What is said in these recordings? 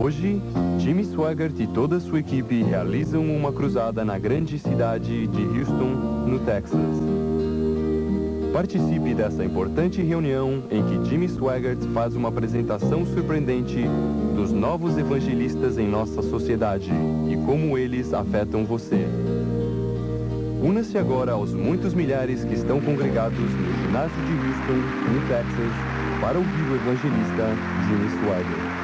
Hoje, Jimmy Swaggart e toda a sua equipe realizam uma cruzada na grande cidade de Houston, no Texas. Participe dessa importante reunião em que Jimmy Swaggart faz uma apresentação surpreendente dos novos evangelistas em nossa sociedade e como eles afetam você. Una-se agora aos muitos milhares que estão congregados no ginásio de Houston, no Texas, para ouvir o evangelista Jimmy Swaggart.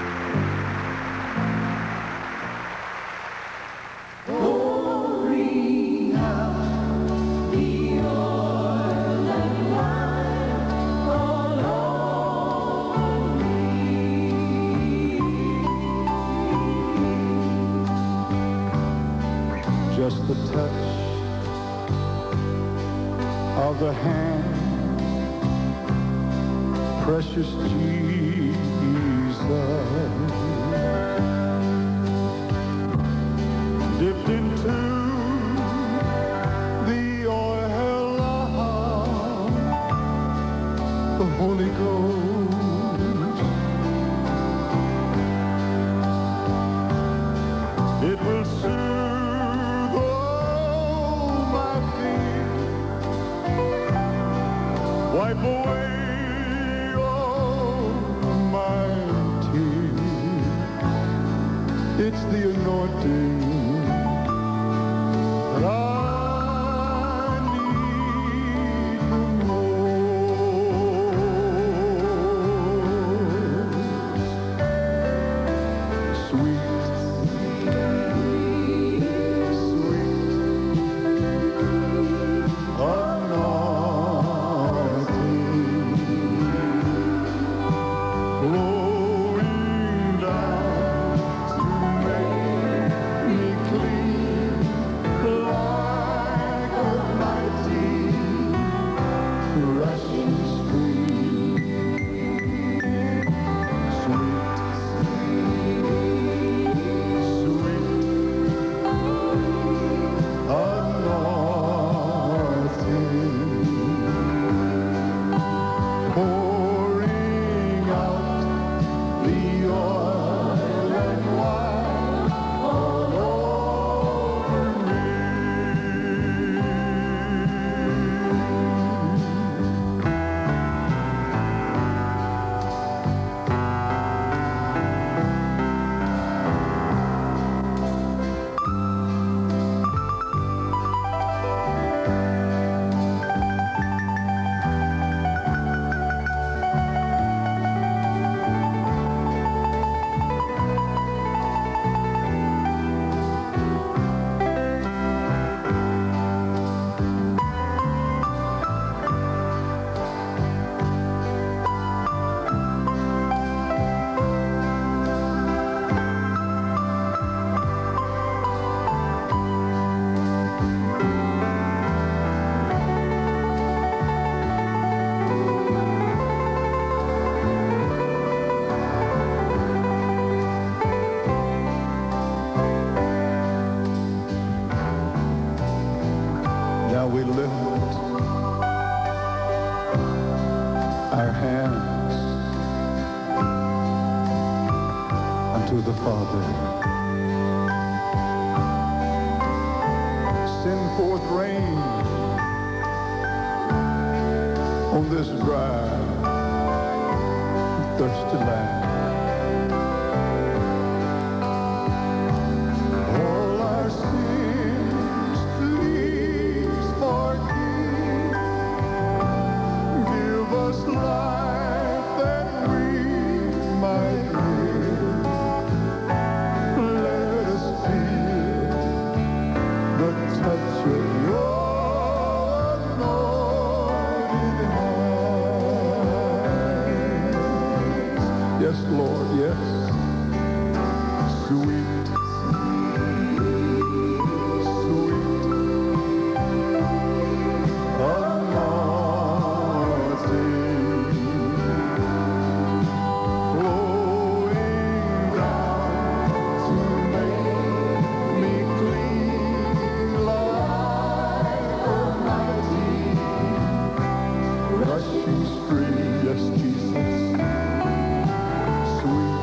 Just the touch of the hand, precious Jesus, dipped into the oil of the Holy Ghost. It will soothe all my fears, wipe away all my tears. It's the anointing that I need the most. Sweet, sweet anointing, flowing down to make me clean like a mighty rushing stream. Sweet, sweet anointing, pouring out the oil and wine all over me. Now we lift our hands unto the Father. Send forth rain on this dry, thirsty land. All our sins, please forgive. Give us life that we might live. Let us feel the touch of your anointed hands. Yes, Lord, yes. Sweet, sweet anointing, flowing down to make me clean like a mighty rushing stream. Yes, Jesus. Sweet,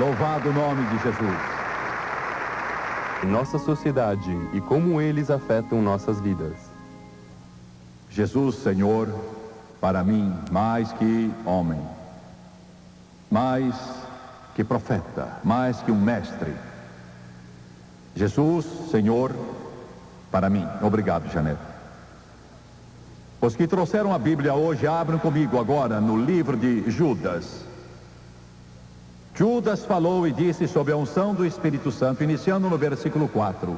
Louvado o nome de Jesus. Nossa sociedade e como eles afetam nossas vidas. Jesus, Senhor, para mim, mais que homem, mais que profeta, mais que um mestre. Jesus, Senhor, para mim. Obrigado, Janete. Os que trouxeram a Bíblia hoje, abram comigo agora no livro de Judas. Judas falou e disse sobre a unção do Espírito Santo, iniciando no versículo 4.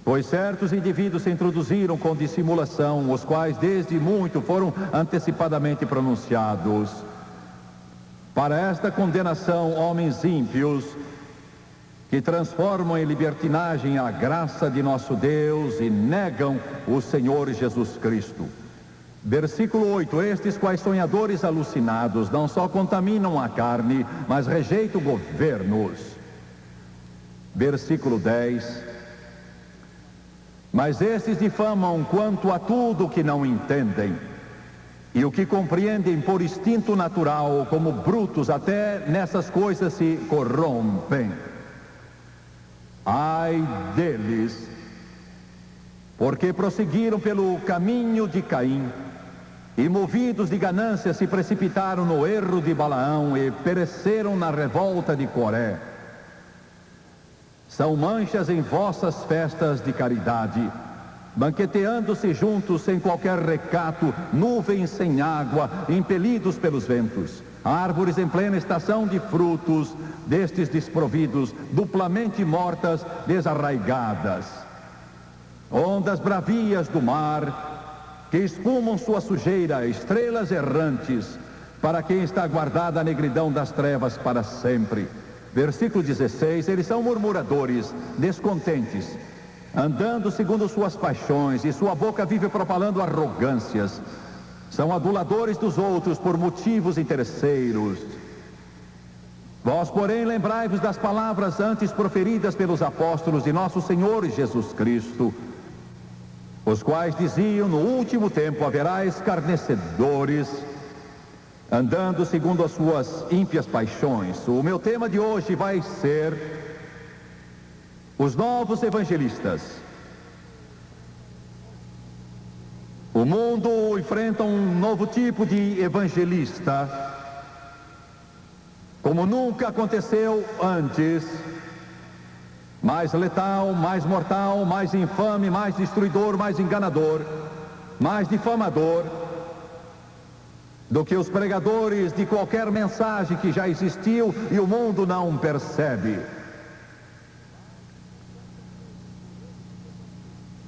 Pois certos indivíduos se introduziram com dissimulação, os quais desde muito foram antecipadamente pronunciados. Para esta condenação, homens ímpios, que transformam em libertinagem a graça de nosso Deus e negam o Senhor Jesus Cristo. Versículo 8, estes quais sonhadores alucinados não só contaminam a carne, mas rejeitam governos. Versículo 10, mas estes difamam quanto a tudo que não entendem, e o que compreendem por instinto natural, como brutos, até nessas coisas se corrompem. Ai deles, porque prosseguiram pelo caminho de Caim, e movidos de ganância se precipitaram no erro de Balaão e pereceram na revolta de Coré. São manchas em vossas festas de caridade, banqueteando-se juntos sem qualquer recato, nuvens sem água, impelidos pelos ventos. Árvores em plena estação de frutos, destes desprovidos, duplamente mortas, desarraigadas. Ondas bravias do mar, que espumam sua sujeira, estrelas errantes, para quem está guardada a negridão das trevas para sempre. Versículo 16, eles são murmuradores, descontentes, andando segundo suas paixões, e sua boca vive propalando arrogâncias. São aduladores dos outros por motivos interesseiros. Vós, porém, lembrai-vos das palavras antes proferidas pelos apóstolos de nosso Senhor Jesus Cristo, os quais diziam, no último tempo haverá escarnecedores, andando segundo as suas ímpias paixões. O meu tema de hoje vai ser os novos evangelistas. O mundo enfrenta um novo tipo de evangelista, como nunca aconteceu antes, mais letal, mais mortal, mais infame, mais destruidor, mais enganador, mais difamador do que os pregadores de qualquer mensagem que já existiu e o mundo não percebe.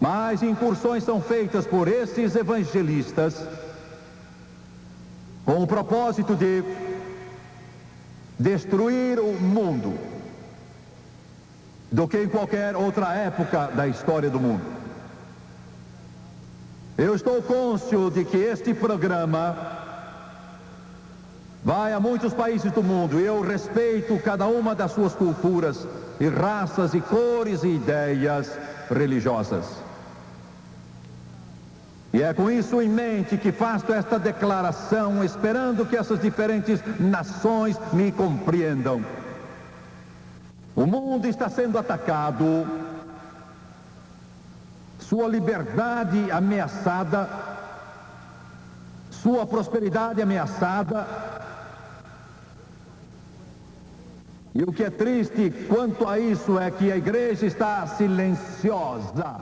Mas incursões são feitas por esses evangelistas com o propósito de destruir o mundo do que em qualquer outra época da história do mundo. Eu estou cônscio de que este programa vai a muitos países do mundo. Eu respeito cada uma das suas culturas e raças e cores e ideias religiosas. E é com isso em mente que faço esta declaração, esperando que essas diferentes nações me compreendam. O mundo está sendo atacado, sua liberdade ameaçada, sua prosperidade ameaçada. E o que é triste quanto a isso é que a igreja está silenciosa.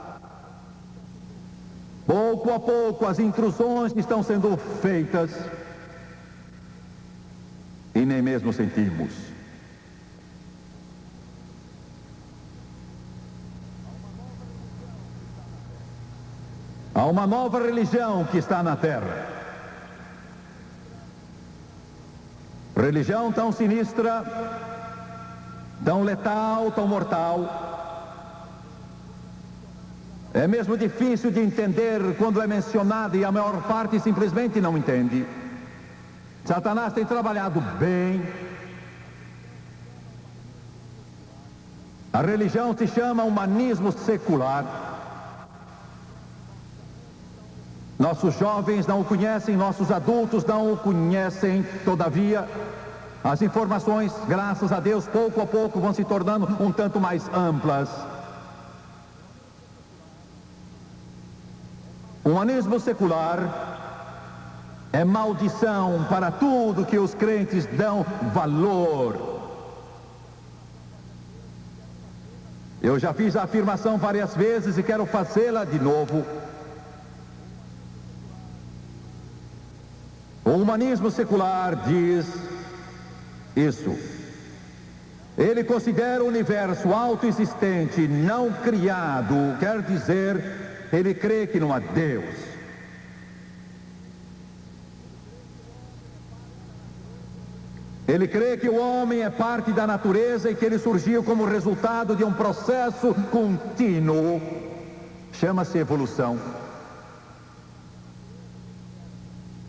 Pouco a pouco as intrusões estão sendo feitas e nem mesmo sentimos. Há uma nova religião que está na terra. Religião tão sinistra, tão letal, tão mortal. É mesmo difícil de entender quando é mencionada e a maior parte simplesmente não entende. Satanás tem trabalhado bem. A religião se chama humanismo secular. Nossos jovens não o conhecem, nossos adultos não o conhecem, todavia, As informações, graças a Deus, pouco a pouco vão se tornando um tanto mais amplas. O humanismo secular é maldição para tudo que os crentes dão valor. Eu já fiz a afirmação várias vezes e quero fazê-la de novo. O humanismo secular diz isso. Ele considera o universo autoexistente, não criado, quer dizer, ele crê que não há Deus. Ele crê que o homem é parte da natureza e que ele surgiu como resultado de um processo contínuo. Chama-se evolução.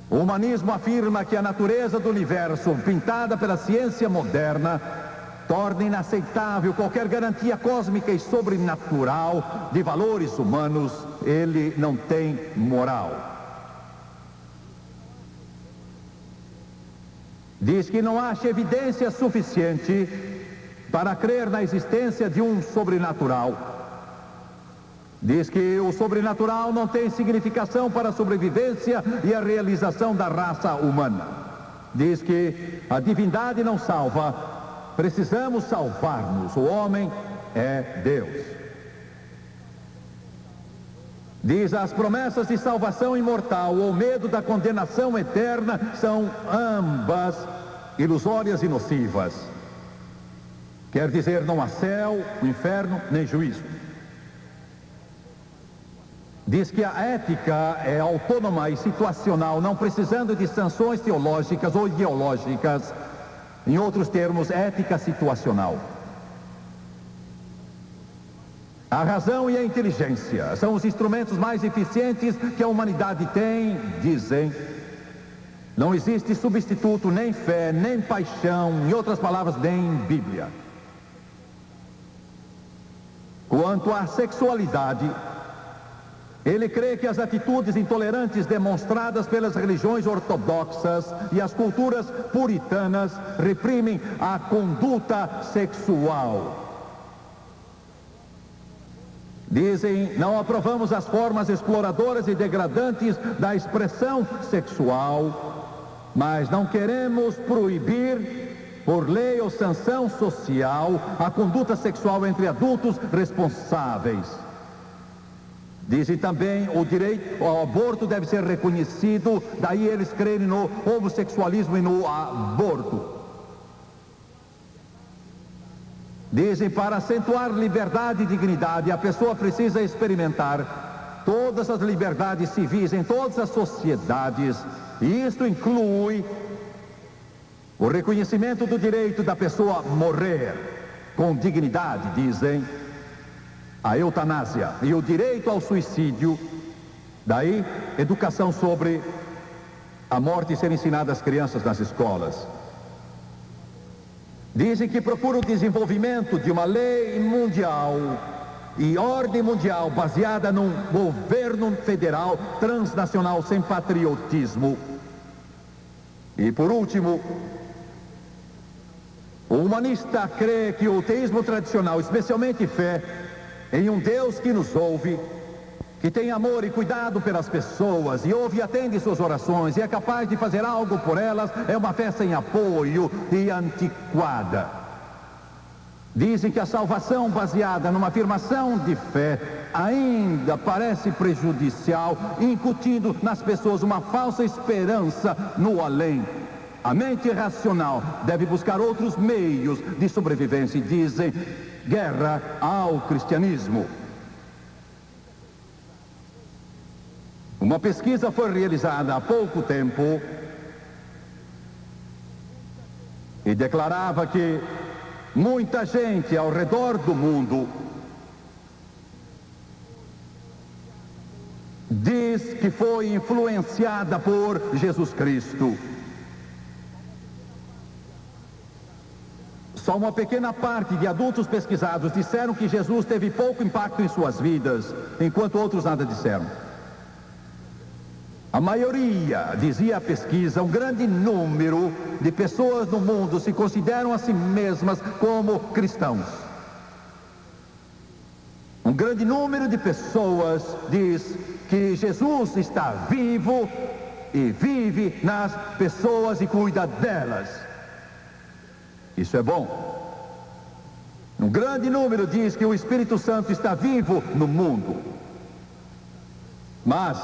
O humanismo afirma que a natureza do universo, pintada pela ciência moderna, torna inaceitável qualquer garantia cósmica e sobrenatural de valores humanos. Ele não tem moral. Diz que não acha evidência suficiente para crer na existência de um sobrenatural. Diz que o sobrenatural não tem significação para a sobrevivência e a realização da raça humana. Diz que a divindade não salva, precisamos salvar-nos. O homem é Deus. Diz, as promessas de salvação imortal ou medo da condenação eterna são ambas ilusórias e nocivas. Quer dizer, não há céu, inferno, nem juízo. Diz que a ética é autônoma e situacional, não precisando de sanções teológicas ou ideológicas. Em outros termos, ética situacional. A razão e a inteligência são os instrumentos mais eficientes que a humanidade tem, dizem. Não existe substituto, nem fé, nem paixão, em outras palavras, nem Bíblia. Quanto à sexualidade, ele crê que as atitudes intolerantes demonstradas pelas religiões ortodoxas e as culturas puritanas reprimem a conduta sexual. Dizem, não aprovamos as formas exploradoras e degradantes da expressão sexual, mas não queremos proibir, por lei ou sanção social, a conduta sexual entre adultos responsáveis. Dizem também, o direito ao aborto deve ser reconhecido, daí eles creem no homossexualismo e no aborto. Dizem, para acentuar liberdade e dignidade, a pessoa precisa experimentar todas as liberdades civis em todas as sociedades, e isto inclui o reconhecimento do direito da pessoa morrer com dignidade, dizem, a eutanásia e o direito ao suicídio. Daí, educação sobre a morte ser ensinada às crianças nas escolas. Dizem que procura o desenvolvimento de uma lei mundial e ordem mundial baseada num governo federal transnacional sem patriotismo. E por último, o humanista crê que o teísmo tradicional, especialmente fé em um Deus que nos ouve, que tem amor e cuidado pelas pessoas e ouve e atende suas orações e é capaz de fazer algo por elas, é uma fé sem apoio e antiquada. Dizem que a salvação baseada numa afirmação de fé ainda parece prejudicial, incutindo nas pessoas uma falsa esperança no além. A mente racional deve buscar outros meios de sobrevivência e dizem, guerra ao cristianismo. Uma pesquisa foi realizada há pouco tempo e declarava que muita gente ao redor do mundo diz que foi influenciada por Jesus Cristo. Só uma pequena parte de adultos pesquisados disseram que Jesus teve pouco impacto em suas vidas, enquanto outros nada disseram. A A maioria, dizia a pesquisa, um grande número de pessoas no mundo se consideram a si mesmas como cristãos. Um grande número de pessoas diz que Jesus está vivo e vive nas pessoas e cuida delas. Isso é bom. Um grande número diz que o Espírito Santo está vivo no mundo. Mas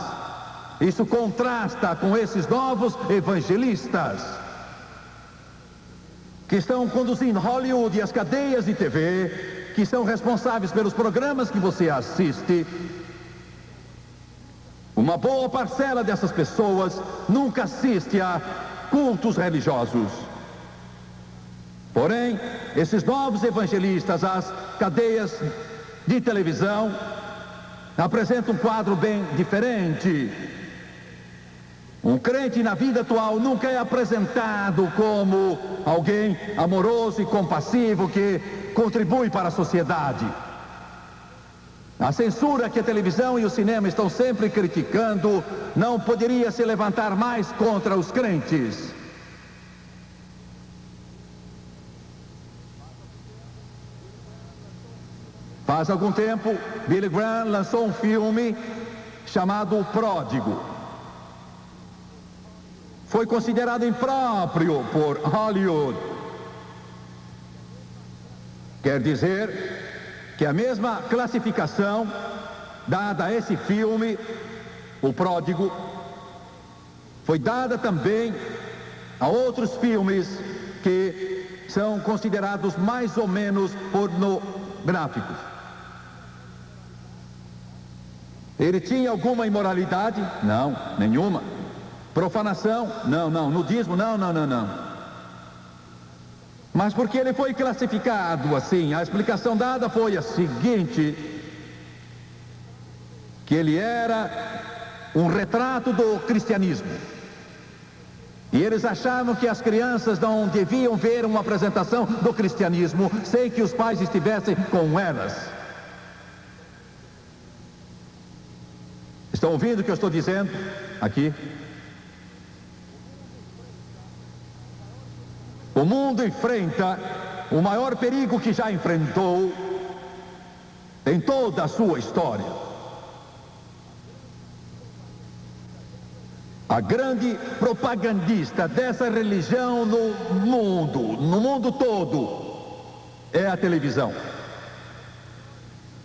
isso contrasta com esses novos evangelistas que estão conduzindo Hollywood e as cadeias de TV, que são responsáveis pelos programas que você assiste. Uma boa parcela dessas pessoas nunca assiste a cultos religiosos. Porém, esses novos evangelistas, as cadeias de televisão, apresentam um quadro bem diferente. Um crente na vida atual nunca é apresentado como alguém amoroso e compassivo que contribui para a sociedade. A censura que a televisão e o cinema estão sempre criticando não poderia se levantar mais contra os crentes. Faz algum tempo, Billy Graham lançou um filme chamado O Pródigo. Foi considerado impróprio por Hollywood. Quer dizer que a mesma classificação dada a esse filme, O Pródigo, foi dada também a outros filmes que são considerados mais ou menos pornográficos. Ele tinha alguma imoralidade? Não, nenhuma. Profanação? Não. Nudismo? Não. Mas porque ele foi classificado assim, a explicação dada foi a seguinte: que ele era um retrato do cristianismo. E eles achavam que as crianças não deviam ver uma apresentação do cristianismo sem que os pais estivessem com elas. Estão ouvindo o que eu estou dizendo aqui? O mundo enfrenta o maior perigo que já enfrentou em toda a sua história. A grande propagandista dessa religião no mundo todo, é a televisão.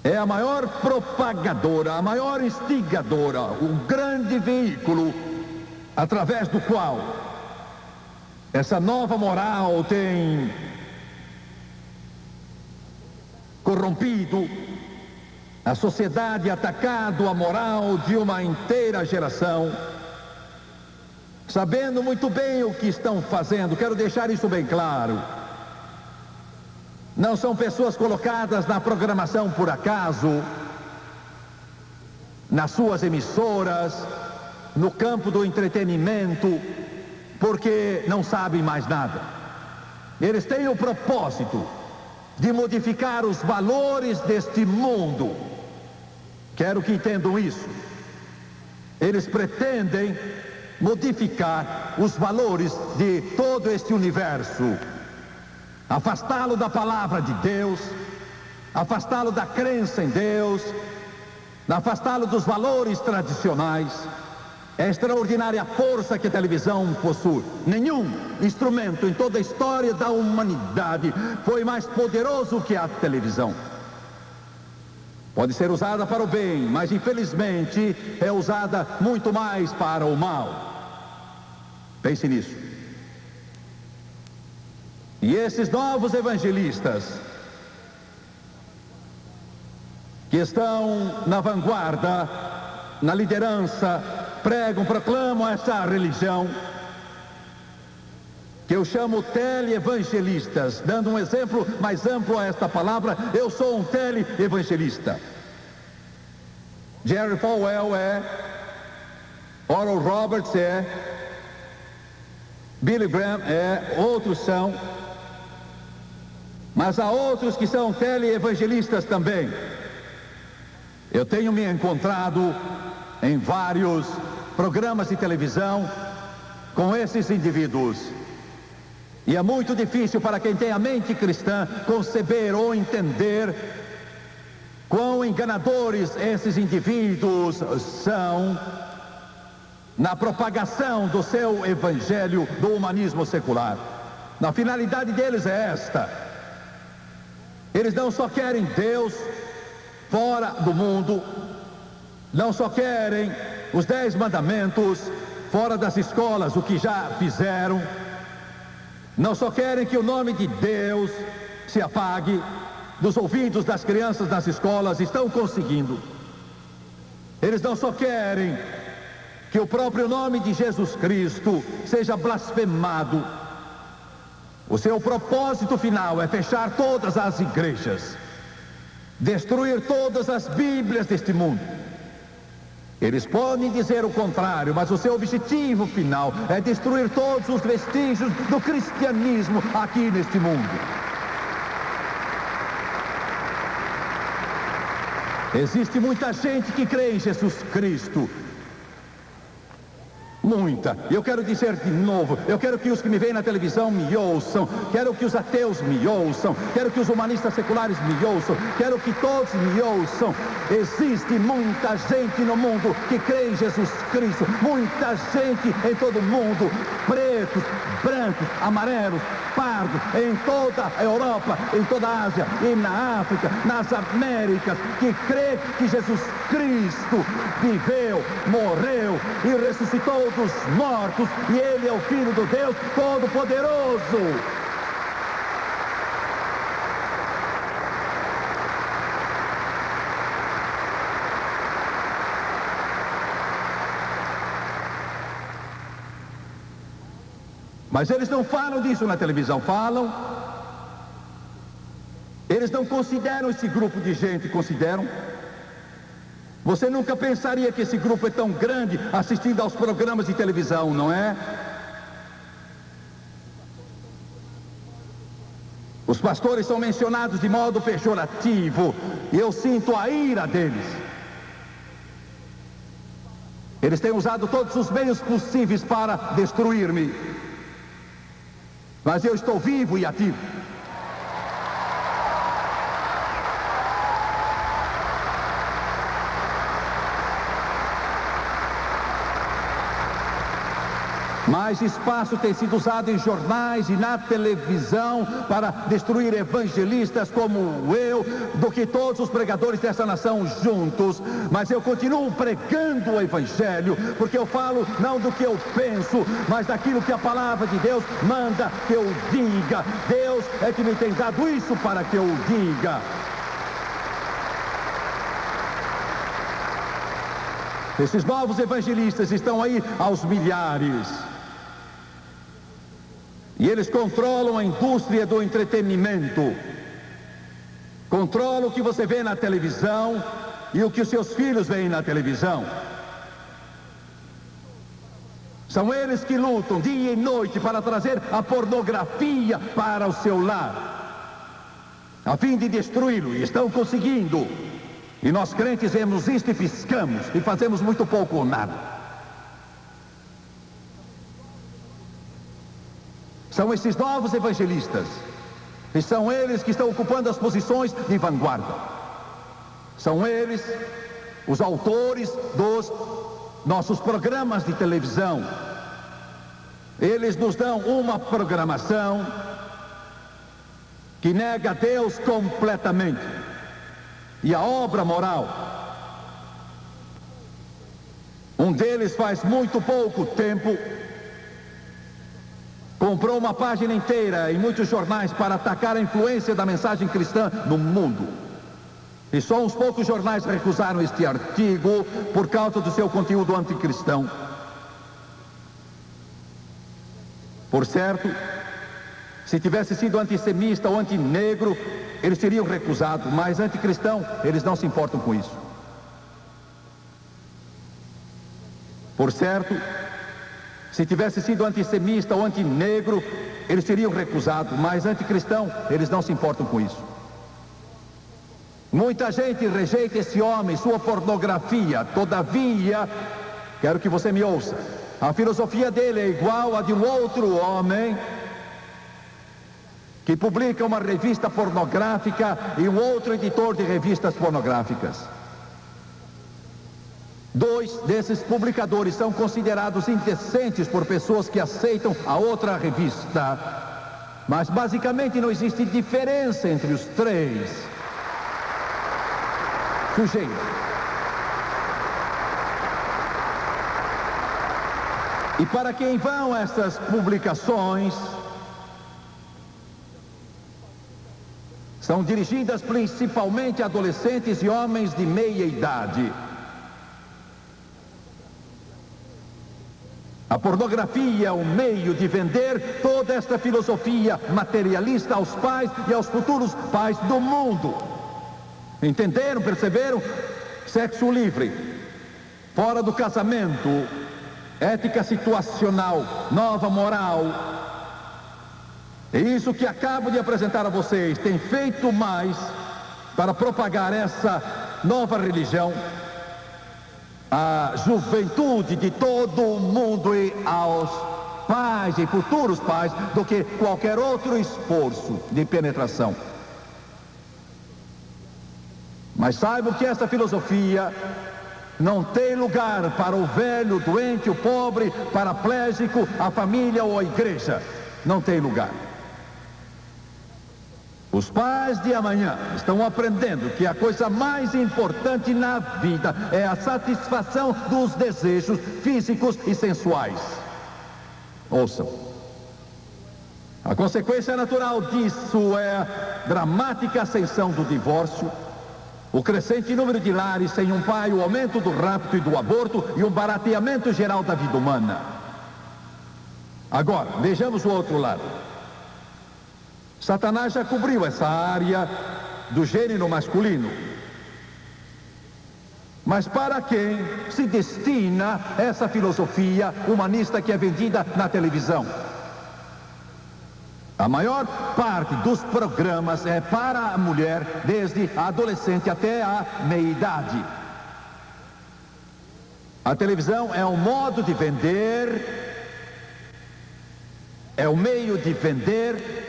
É a maior propagadora, a maior instigadora, o grande veículo através do qual essa nova moral tem corrompido a sociedade, atacado a moral de uma inteira geração, sabendo muito bem o que estão fazendo. Quero deixar isso bem claro. Não são pessoas colocadas na programação por acaso, nas suas emissoras, no campo do entretenimento, porque não sabem mais nada. Eles têm o propósito de modificar os valores deste mundo. Quero que entendam isso. Eles pretendem modificar os valores de todo este universo, afastá-lo da palavra de Deus, afastá-lo da crença em Deus, afastá-lo dos valores tradicionais. É extraordinária a força que a televisão possui. Nenhum instrumento em toda a história da humanidade foi mais poderoso que a televisão. Pode ser usada para o bem, mas infelizmente é usada muito mais para o mal. Pense nisso. E esses novos evangelistas que estão na vanguarda, na liderança, pregam, proclamam essa religião que eu chamo teleevangelistas. Dando um exemplo mais amplo a esta palavra, eu sou um teleevangelista. Jerry Falwell é, Oral Roberts é, Billy Graham é, outros são, mas há outros que são teleevangelistas também. Eu tenho me encontrado em vários programas de televisão com esses indivíduos. E é muito difícil para quem tem a mente cristã conceber ou entender quão enganadores esses indivíduos são na propagação do seu evangelho do humanismo secular. A finalidade deles é esta: eles não só querem Deus fora do mundo, não só querem os 10 mandamentos fora das escolas, o que já fizeram, não só querem que o nome de Deus se apague dos ouvidos das crianças nas escolas, estão conseguindo. Eles não só querem que o próprio nome de Jesus Cristo seja blasfemado. O seu propósito final é fechar todas as igrejas, destruir todas as Bíblias deste mundo. Eles podem dizer o contrário, mas o seu objetivo final é destruir todos os vestígios do cristianismo aqui neste mundo. Existe muita gente que crê em Jesus Cristo. Muita. Eu quero dizer de novo, eu quero que os que me veem na televisão me ouçam, quero que os ateus me ouçam, quero que os humanistas seculares me ouçam, quero que todos me ouçam. Existe muita gente no mundo que crê em Jesus Cristo, muita gente em todo o mundo, pretos, brancos, amarelos, pardos, em toda a Europa, em toda a Ásia e na África, nas Américas, que crê que Jesus Cristo viveu, morreu e ressuscitou dos mortos, e Ele é o Filho do Deus Todo-Poderoso. Mas eles não falam disso na televisão, falam. Eles não consideram esse grupo de gente, consideram. Você nunca pensaria que esse grupo é tão grande assistindo aos programas de televisão, não é? Os pastores são mencionados de modo pejorativo e eu sinto a ira deles. Eles têm usado todos os meios possíveis para destruir-me. Mas eu estou vivo e ativo. Mais espaço tem sido usado em jornais e na televisão para destruir evangelistas como eu do que todos os pregadores dessa nação juntos. Mas eu continuo pregando o evangelho, porque eu falo não do que eu penso, mas daquilo que a palavra de Deus manda que eu diga. Deus é que me tem dado isso para que eu diga. Esses novos evangelistas estão aí aos milhares. E eles controlam a indústria do entretenimento. Controlam o que você vê na televisão e o que os seus filhos veem na televisão. São eles que lutam dia e noite para trazer a pornografia para o seu lar, a fim de destruí-lo, e estão conseguindo. E nós crentes vemos isto e piscamos e fazemos muito pouco ou nada. São esses novos evangelistas, e são eles que estão ocupando as posições de vanguarda. São eles os autores dos nossos programas de televisão. Eles nos dão uma programação que nega Deus completamente e a obra moral. Um deles faz muito pouco tempo comprou uma página inteira em muitos jornais para atacar a influência da mensagem cristã no mundo. E só uns poucos jornais recusaram este artigo por causa do seu conteúdo anticristão. Por certo, se tivesse sido antissemita ou antinegro, eles teriam recusado, mas anticristão, eles não se importam com isso. Por certo, se tivesse sido antissemita ou antinegro, eles teriam recusado, mas anticristão, eles não se importam com isso. Muita gente rejeita esse homem, sua pornografia. Todavia, Quero que você me ouça. A filosofia dele é igual à de um outro homem que publica uma revista pornográfica e um outro editor de revistas pornográficas. Dois desses publicadores são considerados indecentes por pessoas que aceitam a outra revista. Mas basicamente não existe diferença entre os três sujeitos. E para quem vão essas publicações, são dirigidas principalmente a adolescentes e homens de meia idade. A pornografia é um meio de vender toda esta filosofia materialista aos pais e aos futuros pais do mundo. Entenderam? Perceberam? Sexo livre, fora do casamento, ética situacional, nova moral. É isso que acabo de apresentar a vocês. Tem feito mais para propagar essa nova religião à juventude de todo o mundo e aos pais e futuros pais do que qualquer outro esforço de penetração. Mas saibam que essa filosofia não tem lugar para o velho, o doente, o pobre, paraplégico, a família ou a igreja. Não tem lugar. Os pais de amanhã estão aprendendo que a coisa mais importante na vida é a satisfação dos desejos físicos e sensuais. Ouçam. A consequência natural disso é a dramática ascensão do divórcio, o crescente número de lares sem um pai, o aumento do rapto e do aborto e um barateamento geral da vida humana. Agora, vejamos o outro lado. Satanás já cobriu essa área do gênero masculino. Mas para quem se destina essa filosofia humanista que é vendida na televisão? A maior parte dos programas é para a mulher, desde a adolescente até a meia-idade. A televisão é um modo de vender, é um meio de vender,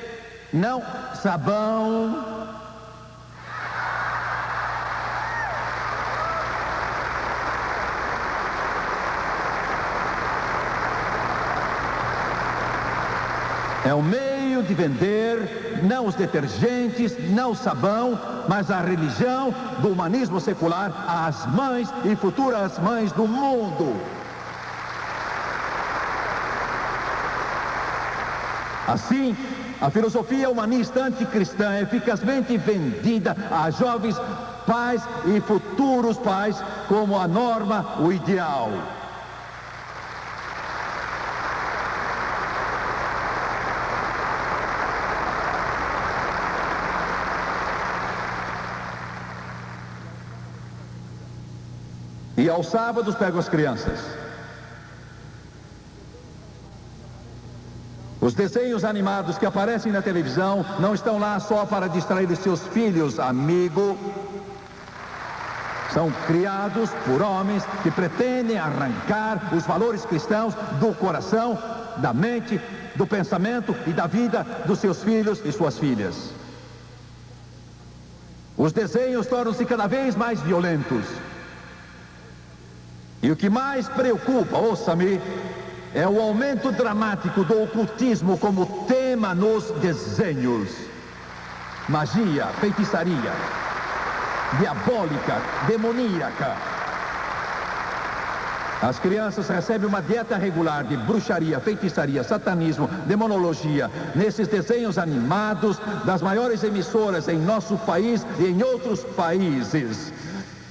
não sabão, é um meio de vender, não os detergentes, não o sabão, mas a religião do humanismo secular às mães e futuras mães do mundo. Assim, a filosofia humanista anticristã é eficazmente vendida a jovens pais e futuros pais como a norma, o ideal. E aos sábados pego as crianças. Os desenhos animados que aparecem na televisão não estão lá só para distrair os seus filhos, amigo. São criados por homens que pretendem arrancar os valores cristãos do coração, da mente, do pensamento e da vida dos seus filhos e suas filhas. Os desenhos tornam-se cada vez mais violentos. E o que mais preocupa, ouça-me, é o aumento dramático do ocultismo como tema nos desenhos. Magia, feitiçaria, diabólica, demoníaca. As crianças recebem uma dieta regular de bruxaria, feitiçaria, satanismo, demonologia, nesses desenhos animados das maiores emissoras em nosso país e em outros países.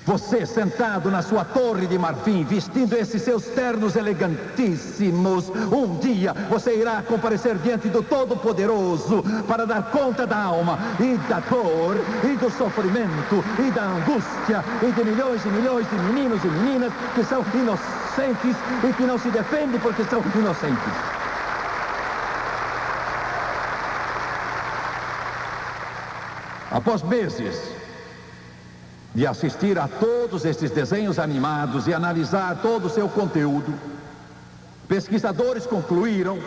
Você sentado na sua torre de marfim, vestindo esses seus ternos elegantíssimos, um dia você irá comparecer diante do Todo-Poderoso para dar conta da alma e da dor e do sofrimento e da angústia e de milhões e milhões de meninos e meninas que são inocentes e que não se defendem porque são inocentes. Após meses de assistir a todos esses desenhos animados e analisar todo o seu conteúdo, pesquisadores concluíram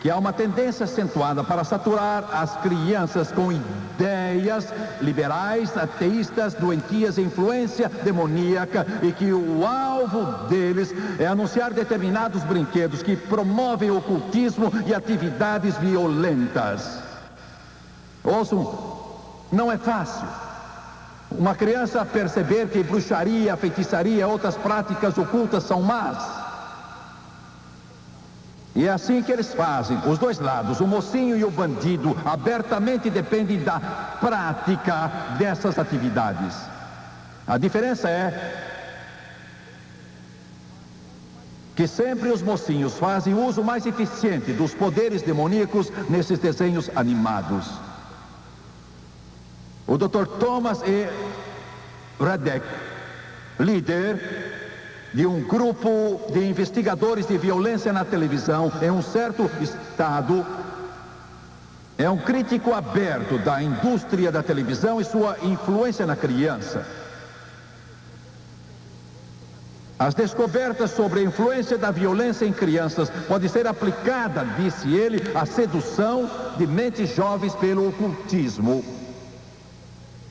que há uma tendência acentuada para saturar as crianças com ideias liberais, ateístas, doentias e influência demoníaca, e que o alvo deles é anunciar determinados brinquedos que promovem ocultismo e atividades violentas. Ouçam, não é fácil uma criança perceber que bruxaria, feitiçaria e outras práticas ocultas são más. E é assim que eles fazem, os dois lados, o mocinho e o bandido, abertamente dependem da prática dessas atividades. A diferença é que sempre os mocinhos fazem uso mais eficiente dos poderes demoníacos nesses desenhos animados. O Dr. Thomas E. Radek, líder de um grupo de investigadores de violência na televisão em um certo estado, é um crítico aberto da indústria da televisão e sua influência na criança. As descobertas sobre a influência da violência em crianças pode ser aplicada, disse ele, à sedução de mentes jovens pelo ocultismo.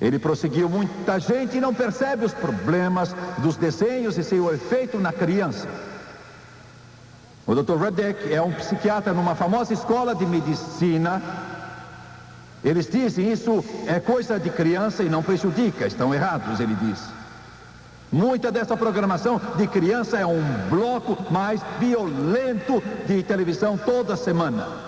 Ele prosseguiu: muita gente não percebe os problemas dos desenhos e seu efeito na criança. O Dr. Radek é um psiquiatra numa famosa escola de medicina. Eles dizem: isso é coisa de criança e não prejudica. Estão errados, ele diz. Muita dessa programação de criança é um bloco mais violento de televisão toda semana.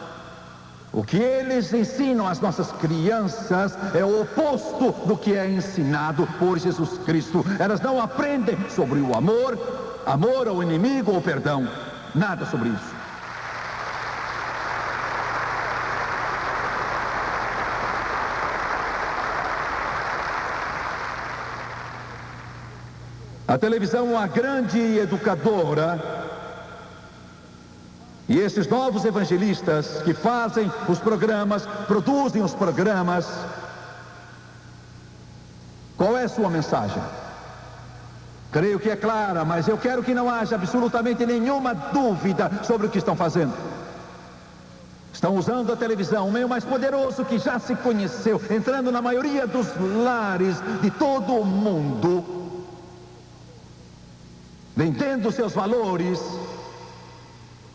O que eles ensinam às nossas crianças é o oposto do que é ensinado por Jesus Cristo. Elas não aprendem sobre o amor ao inimigo ou perdão. Nada sobre isso. A televisão é uma grande educadora. E esses novos evangelistas que fazem os programas, produzem os programas, qual é a sua mensagem? Creio que é clara, mas eu quero que não haja absolutamente nenhuma dúvida sobre o que estão fazendo. Estão usando a televisão, o meio mais poderoso que já se conheceu, entrando na maioria dos lares de todo o mundo, vendendo seus valores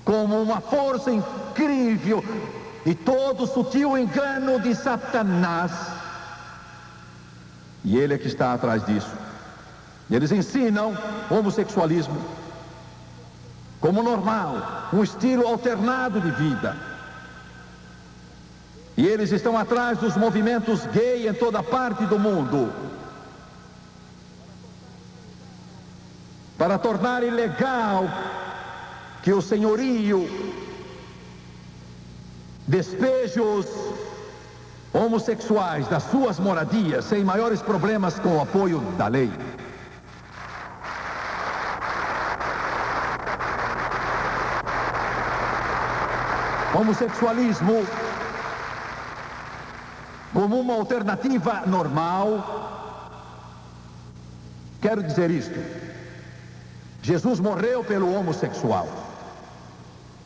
como uma força incrível e todo sutil engano de Satanás. E ele é que está atrás disso. Eles ensinam homossexualismo como normal, um estilo alternado de vida. E eles estão atrás dos movimentos gay em toda parte do mundo, para tornar ilegal que o senhorio, despejos homossexuais das suas moradias sem maiores problemas com o apoio da lei. Homossexualismo como uma alternativa normal. Quero dizer isto: Jesus morreu pelo homossexual.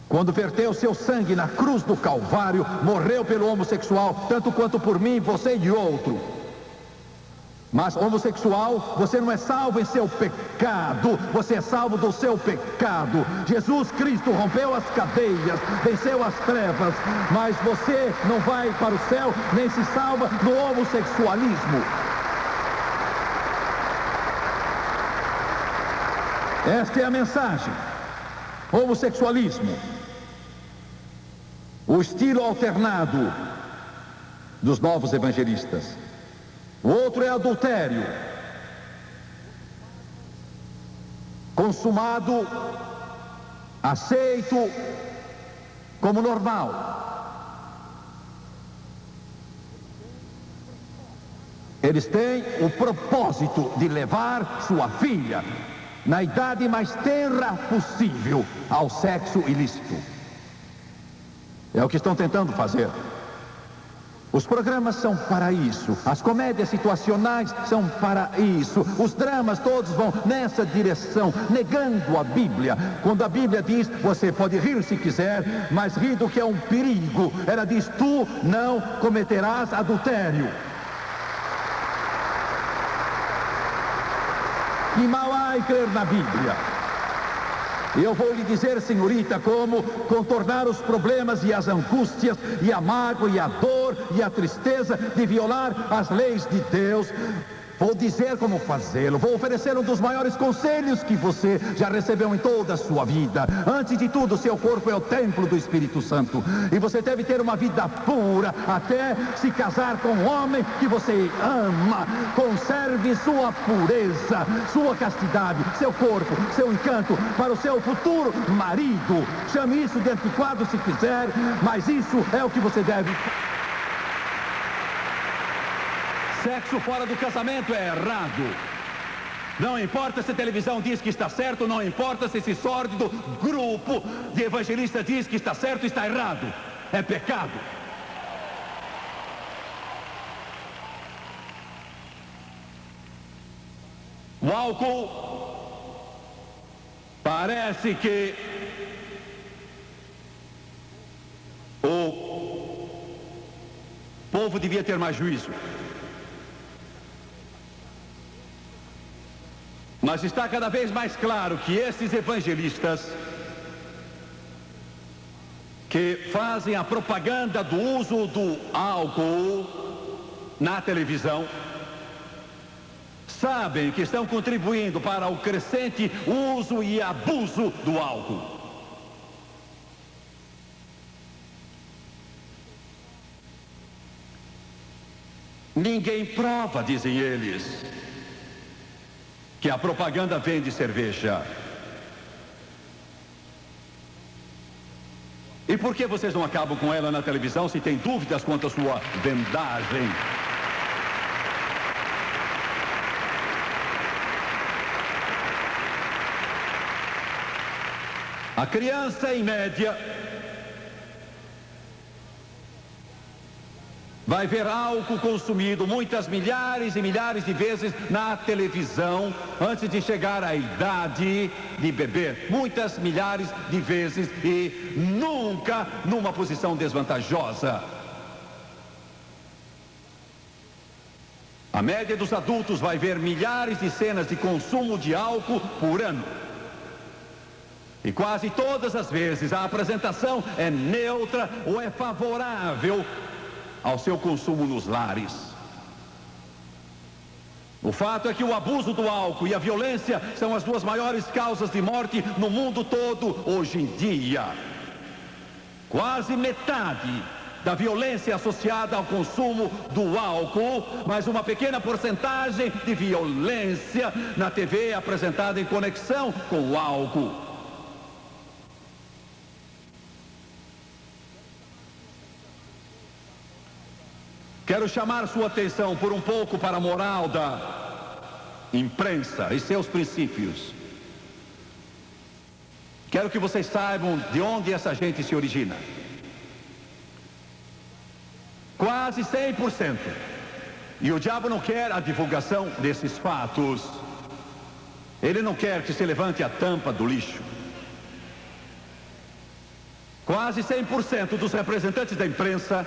Quando verteu seu sangue na cruz do Calvário, morreu pelo homossexual, tanto quanto por mim, você e outro. Mas homossexual, você não é salvo em seu pecado, você é salvo do seu pecado. Jesus Cristo rompeu as cadeias, venceu as trevas, mas você não vai para o céu, nem se salva do homossexualismo. Esta é a mensagem. Homossexualismo, o estilo alternado dos novos evangelistas. O outro é adultério, consumado, aceito como normal. Eles têm o propósito de levar sua filha, na idade mais tenra possível, ao sexo ilícito. É o que estão tentando fazer. Os programas são para isso, as comédias situacionais são para isso, os dramas todos vão nessa direção, negando a Bíblia. Quando a Bíblia diz, você pode rir se quiser, mas rir do que é um perigo. Ela diz, tu não cometerás adultério. E mal há em crer na Bíblia. Eu vou lhe dizer, senhorita, como contornar os problemas e as angústias, e a mágoa, e a dor, e a tristeza de violar as leis de Deus. Vou dizer como fazê-lo. Vou oferecer um dos maiores conselhos que você já recebeu em toda a sua vida. Antes de tudo, seu corpo é o templo do Espírito Santo. E você deve ter uma vida pura até se casar com um homem que você ama. Conserve sua pureza, sua castidade, seu corpo, seu encanto para o seu futuro marido. Chame isso de antiquado se quiser, mas isso é o que você deve. Sexo fora do casamento é errado. Não importa se a televisão diz que está certo, não importa se esse sórdido grupo de evangelistas diz que está certo, está errado. É pecado. O álcool parece que o povo devia ter mais juízo. Mas está cada vez mais claro que esses evangelistas que fazem a propaganda do uso do álcool na televisão sabem que estão contribuindo para o crescente uso e abuso do álcool. Ninguém prova, dizem eles, que a propaganda vende cerveja. E por que vocês não acabam com ela na televisão se tem dúvidas quanto à sua vendagem? A criança, em média, vai ver álcool consumido muitas milhares e milhares de vezes na televisão antes de chegar à idade de beber. Muitas milhares de vezes e nunca numa posição desvantajosa. A média dos adultos vai ver milhares de cenas de consumo de álcool por ano. E quase todas as vezes a apresentação é neutra ou é favorável ao seu consumo nos lares. O fato é que o abuso do álcool e a violência são as duas maiores causas de morte no mundo todo hoje em dia. Quase metade da violência associada ao consumo do álcool, mas uma pequena porcentagem de violência na TV apresentada em conexão com o álcool. Quero chamar sua atenção por um pouco para a moral da imprensa e seus princípios. Quero que vocês saibam de onde essa gente se origina. Quase 100%. E o diabo não quer a divulgação desses fatos. Ele não quer que se levante a tampa do lixo. Quase 100% dos representantes da imprensa,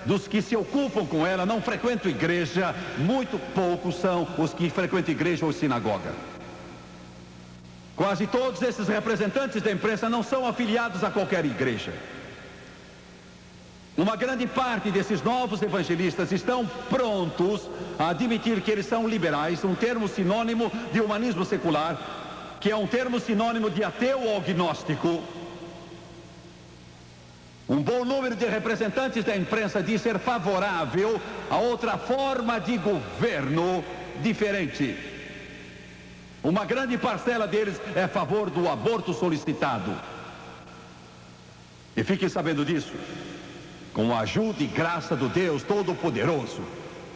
dos que se ocupam com ela, não frequentam igreja. Muito poucos são os que frequentam igreja ou sinagoga. Quase todos esses representantes da imprensa não são afiliados a qualquer igreja. Uma grande parte desses novos evangelistas estão prontos a admitir que eles são liberais, um termo sinônimo de humanismo secular, que é um termo sinônimo de ateu ou agnóstico. Um bom número de representantes da imprensa diz ser favorável a outra forma de governo diferente. Uma grande parcela deles é a favor do aborto solicitado. E fiquem sabendo disso. Com a ajuda e graça do Deus Todo-Poderoso,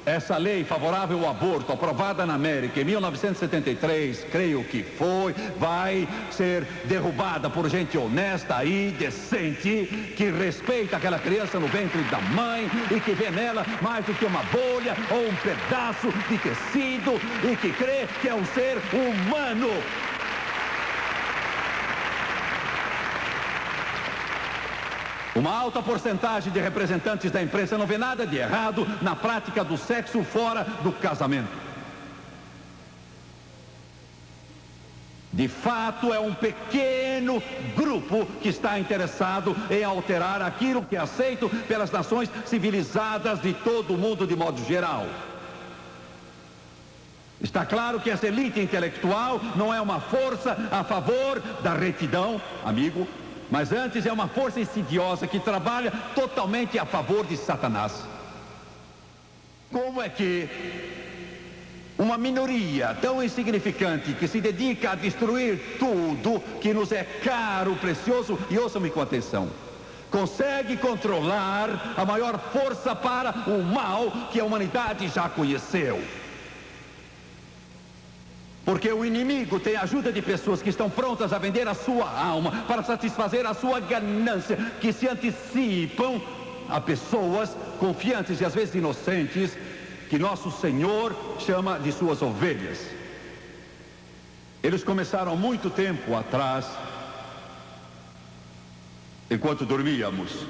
Essa lei favorável ao aborto, aprovada na América em 1973, creio que foi, vai ser derrubada por gente honesta e decente, que respeita aquela criança no ventre da mãe e que vê nela mais do que uma bolha ou um pedaço de tecido e que crê que é um ser humano. Uma alta porcentagem de representantes da imprensa não vê nada de errado na prática do sexo fora do casamento. De fato, é um pequeno grupo que está interessado em alterar aquilo que é aceito pelas nações civilizadas de todo o mundo de modo geral. Está claro que essa elite intelectual não é uma força a favor da retidão, amigo, mas antes é uma força insidiosa que trabalha totalmente a favor de Satanás. Como é que uma minoria tão insignificante que se dedica a destruir tudo que nos é caro, precioso, e ouçam-me com atenção, consegue controlar a maior força para o mal que a humanidade já conheceu? Porque o inimigo tem a ajuda de pessoas que estão prontas a vender a sua alma para satisfazer a sua ganância, que se antecipam a pessoas confiantes e às vezes inocentes, que nosso Senhor chama de suas ovelhas. Eles começaram muito tempo atrás, enquanto dormíamos.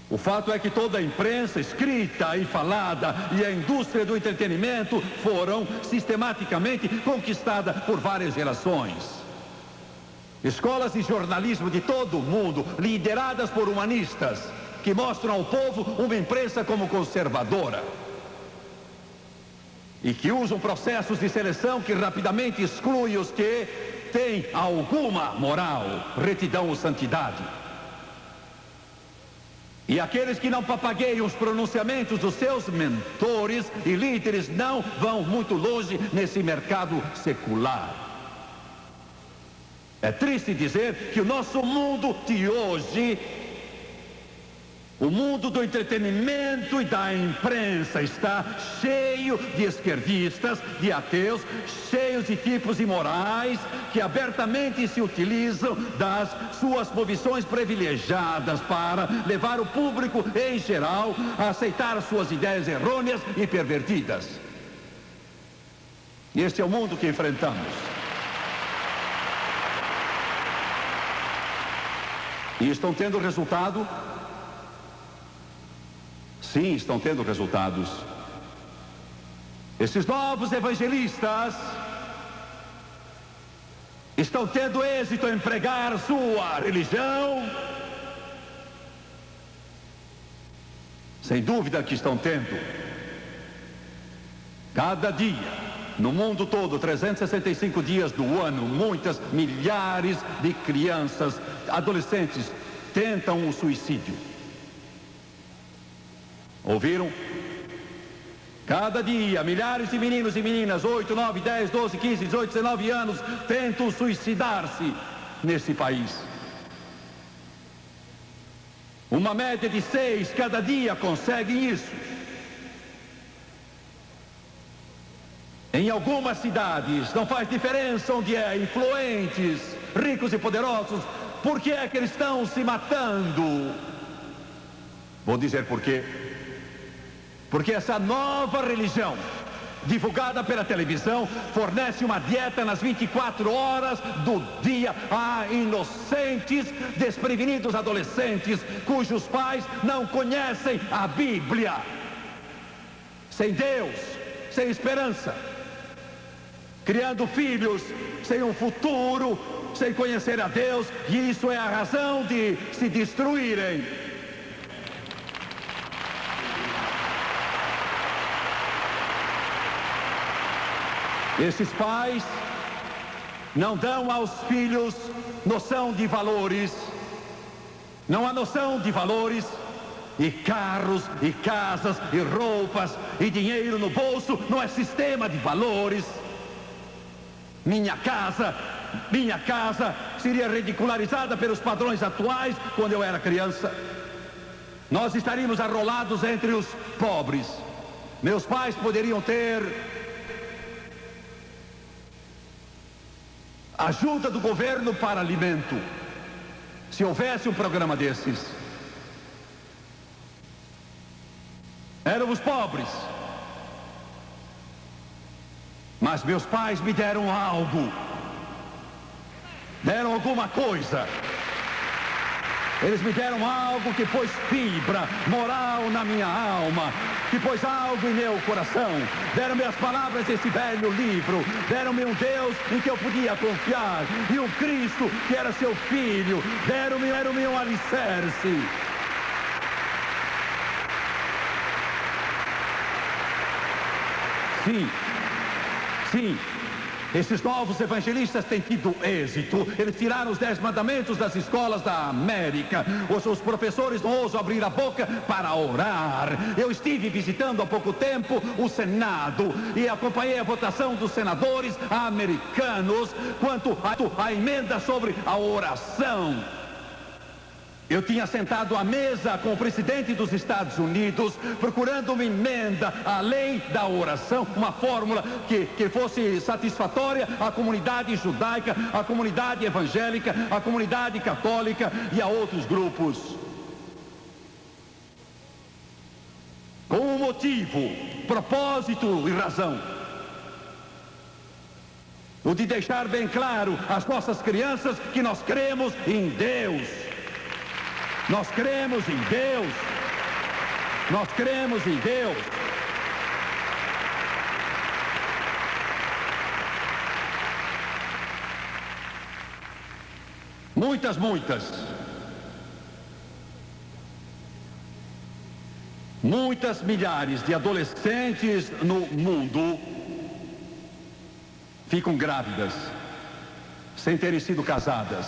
O fato é que toda a imprensa, escrita e falada, e a indústria do entretenimento foram sistematicamente conquistadas por várias gerações. Escolas de jornalismo de todo o mundo, lideradas por humanistas, que mostram ao povo uma imprensa como conservadora. E que usam processos de seleção que rapidamente excluem os que têm alguma moral, retidão ou santidade. E aqueles que não papagueiam os pronunciamentos dos seus mentores e líderes não vão muito longe nesse mercado secular. É triste dizer que o nosso mundo de hoje, o mundo do entretenimento e da imprensa, está cheio de esquerdistas, de ateus, cheios de tipos imorais que abertamente se utilizam das suas posições privilegiadas para levar o público em geral a aceitar suas ideias errôneas e pervertidas. E este é o mundo que enfrentamos. E estão tendo resultado? Sim, estão tendo resultados. Esses novos evangelistas estão tendo êxito em pregar sua religião. Sem dúvida que estão tendo. Cada dia, no mundo todo, 365 dias do ano, muitas milhares de crianças, adolescentes, tentam o suicídio. Ouviram? Cada dia, milhares de meninos e meninas, 8, 9, 10, 12, 15, 18, 19 anos, tentam suicidar-se nesse país. Uma média de 6 cada dia conseguem isso. Em algumas cidades, não faz diferença onde é, influentes, ricos e poderosos, por que é que eles estão se matando? Vou dizer por quê. Porque essa nova religião, divulgada pela televisão, fornece uma dieta nas 24 horas do dia a inocentes, desprevenidos adolescentes, cujos pais não conhecem a Bíblia. Sem Deus, sem esperança. Criando filhos sem um futuro, sem conhecer a Deus, e isso é a razão de se destruírem. Esses pais não dão aos filhos noção de valores, não há noção de valores, e carros, e casas, e roupas, e dinheiro no bolso, não é sistema de valores. Minha casa seria ridicularizada pelos padrões atuais quando eu era criança. nós estaríamos arrolados entre os pobres. Meus pais poderiam ter ajuda do governo para alimento, se houvesse um programa desses. Éramos pobres, mas meus pais me deram algo, deram alguma coisa. Eles me deram algo que pôs fibra moral na minha alma, que pôs algo em meu coração. Deram-me as palavras desse velho livro, deram-me um Deus em que eu podia confiar, e um Cristo que era seu filho, deram-me um alicerce. Sim, esses novos evangelistas têm tido êxito. Eles tiraram os 10 mandamentos das escolas da América. Os professores não ousam abrir a boca para orar. Eu estive visitando há pouco tempo o Senado e acompanhei a votação dos senadores americanos quanto à emenda sobre a oração. Eu tinha sentado à mesa com o presidente dos Estados Unidos, procurando uma emenda à lei da oração, uma fórmula que fosse satisfatória à comunidade judaica, à comunidade evangélica, à comunidade católica e a outros grupos. Com um motivo, propósito e razão. O de deixar bem claro às nossas crianças que nós cremos em Deus. Nós cremos em Deus. Nós cremos em Deus. Muitas milhares de adolescentes no mundo ficam grávidas, sem terem sido casadas.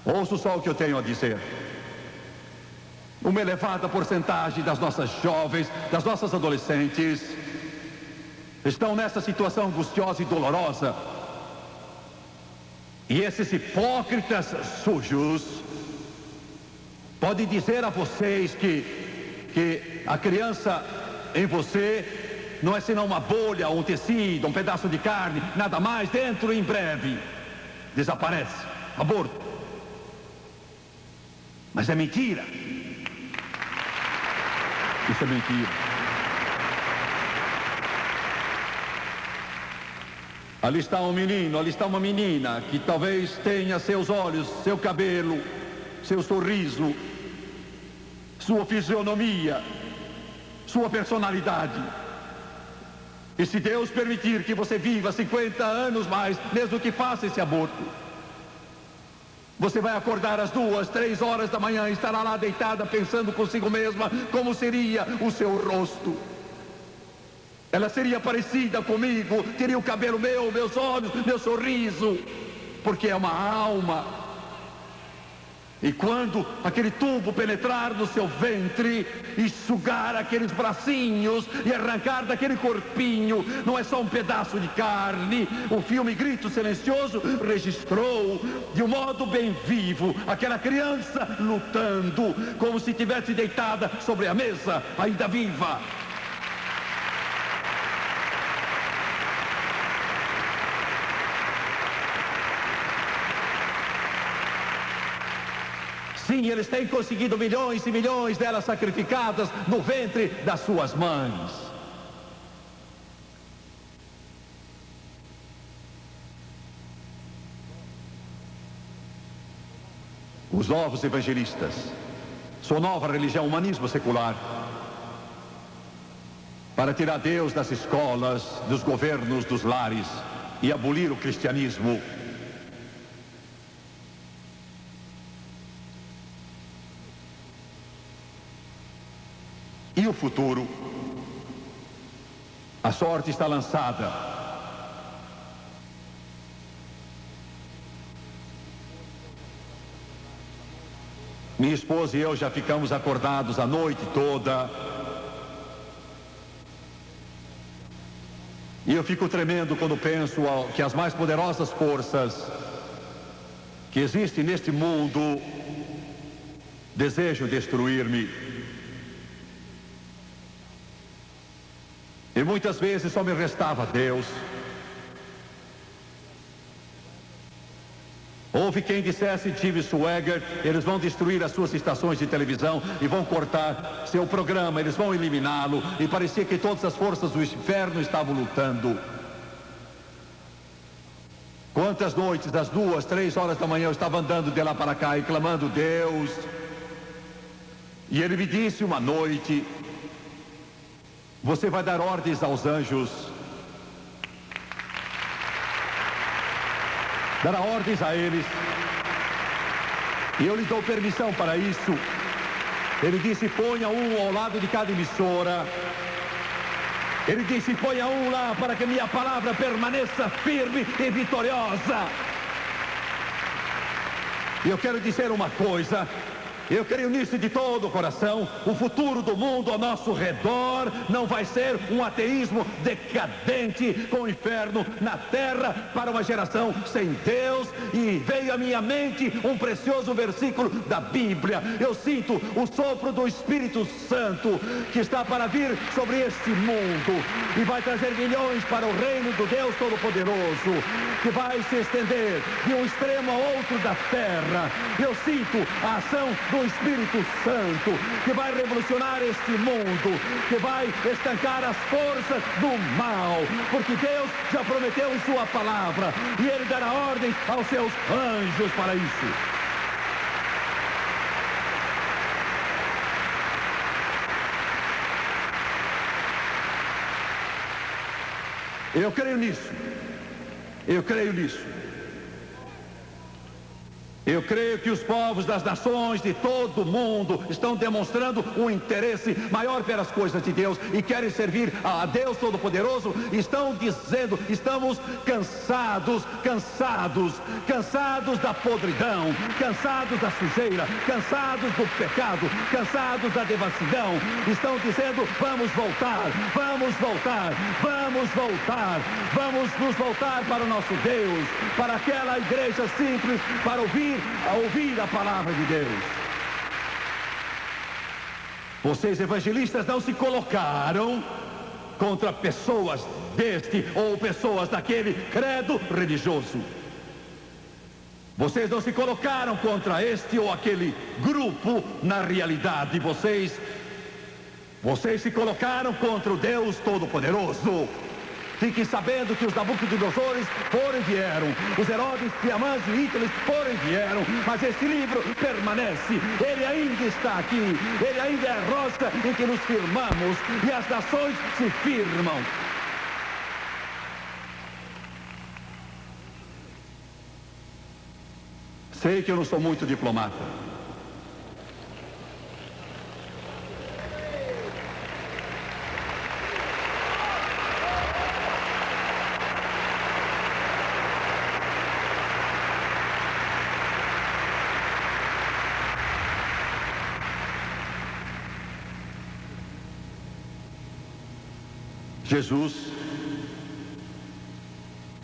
Ouço só o que eu tenho a dizer. Uma elevada porcentagem das nossas jovens, das nossas adolescentes, estão nessa situação angustiosa e dolorosa. E esses hipócritas sujos podem dizer a vocês que a criança em você não é senão uma bolha, um tecido, um pedaço de carne, nada mais, dentro em breve desaparece, aborto. Mas é mentira. Isso é mentira. Ali está um menino, ali está uma menina que talvez tenha seus olhos, seu cabelo, seu sorriso, sua fisionomia, sua personalidade. E se Deus permitir que você viva 50 anos mais, mesmo que faça esse aborto, você vai acordar às 2, 3 horas da manhã e estará lá deitada pensando consigo mesma como seria o seu rosto. Ela seria parecida comigo, teria o cabelo meu, meus olhos, meu sorriso, porque é uma alma. E quando aquele tubo penetrar no seu ventre e sugar aqueles bracinhos e arrancar daquele corpinho, não é só um pedaço de carne. O filme Grito Silencioso registrou de um modo bem vivo aquela criança lutando como se estivesse deitada sobre a mesa, ainda viva. Sim, eles têm conseguido milhões e milhões delas sacrificadas no ventre das suas mães. Os novos evangelistas, sua nova religião, humanismo secular, para tirar Deus das escolas, dos governos, dos lares e abolir o cristianismo. E o futuro? A sorte está lançada. Minha esposa e eu já ficamos acordados a noite toda. E eu fico tremendo quando penso que as mais poderosas forças que existem neste mundo desejam destruir-me. E muitas vezes só me restava Deus. Houve quem dissesse, Jimmy Swaggart, eles vão destruir as suas estações de televisão e vão cortar seu programa, eles vão eliminá-lo. E parecia que todas as forças do inferno estavam lutando. Quantas noites, às 2, 3 horas da manhã, eu estava andando de lá para cá e clamando, Deus. E ele me disse uma noite, você vai dar ordens aos anjos, dará ordens a eles, e eu lhe dou permissão para isso. Ele disse, ponha um ao lado de cada emissora. Ele disse, ponha um lá para que minha palavra permaneça firme e vitoriosa. E eu quero dizer uma coisa, eu creio nisso de todo o coração. O futuro do mundo ao nosso redor não vai ser um ateísmo decadente com o inferno na terra para uma geração sem Deus. E veio à minha mente um precioso versículo da Bíblia. Eu sinto o sopro do Espírito Santo que está para vir sobre este mundo e vai trazer milhões para o reino do Deus Todo-Poderoso, que vai se estender de um extremo ao outro da terra. Eu sinto a ação do Espírito Santo que vai revolucionar este mundo, que vai estancar as forças do mal, porque Deus já prometeu em sua palavra e Ele dará ordem aos seus anjos para isso. Eu creio nisso. Eu creio nisso. Eu creio que os povos das nações de todo o mundo estão demonstrando um interesse maior pelas coisas de Deus e querem servir a Deus Todo-Poderoso. Estão dizendo, estamos cansados da podridão, cansados da sujeira, cansados do pecado, cansados da devassidão. Estão dizendo, vamos voltar, vamos nos voltar para o nosso Deus, para aquela igreja simples, para ouvir a palavra de Deus. Vocês evangelistas não se colocaram contra pessoas deste ou pessoas daquele credo religioso. Vocês não se colocaram contra este ou aquele grupo na realidade. Vocês se colocaram contra o Deus Todo-Poderoso. Fiquem sabendo que os Nabucodonosores foram e vieram, os Herodes, Tiamãs e Hitler foram e vieram, mas esse livro permanece, ele ainda está aqui, ele ainda é a rocha em que nos firmamos e as nações se firmam. Sei que eu não sou muito diplomata. Jesus,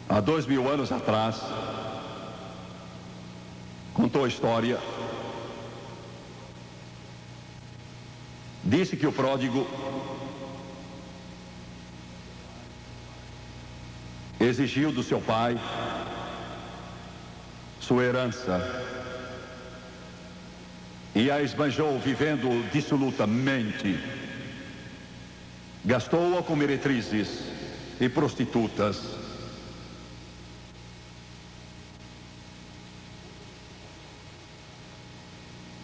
há 2000 anos atrás, contou a história, disse que o pródigo exigiu do seu pai sua herança e a esbanjou vivendo dissolutamente. Gastou-a com meretrizes e prostitutas.